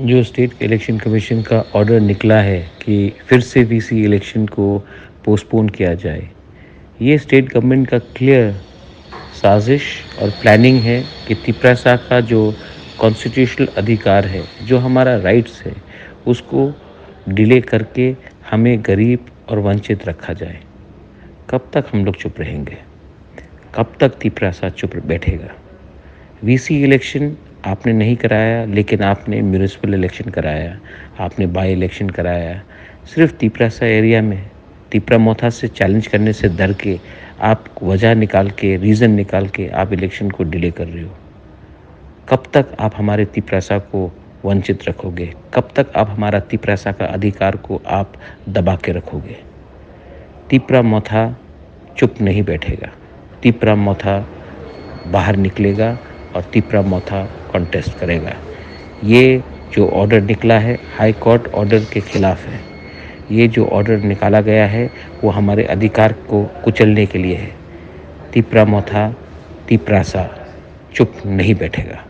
जो state election commission का order निकला है कि फिर से वीसी इलेक्शन को पोस्टपोन किया जाए, ये स्टेट गवर्नमेंट का क्लियर साजिश और प्लानिंग है कि तिपरासा का जो कॉन्स्टिट्यूशनल अधिकार है, जो हमारा राइट्स है, उसको डिले करके हमें गरीब और वंचित रखा जाए। कब तक हम लोग चुप रहेंगे? कब तक तिपरासा चुप बैठेगा? वीसी इलेक्शन आपने नहीं कराया, लेकिन आपने म्यूनिसिपल इलेक्शन कराया, आपने बाई इलेक्शन कराया। सिर्फ तिपरासा एरिया में तिपरा मोथा से चैलेंज करने से डर के आप वजह निकाल के, रीज़न निकाल के आप इलेक्शन को डिले कर रहे हो। कब तक आप हमारे तिपरासा को वंचित रखोगे? कब तक आप हमारा तिपरासा का अधिकार को आप दबा के रखोगे? तिपरा मोथा चुप नहीं बैठेगा। तिपरा मोथा बाहर निकलेगा और तिपरा मोथा कॉन्टेस्ट करेगा। ये जो ऑर्डर निकला है हाई कोर्ट ऑर्डर के खिलाफ है। ये जो ऑर्डर निकाला गया है वो हमारे अधिकार को कुचलने के लिए है। तिपरा मोथा तिपरासा चुप नहीं बैठेगा।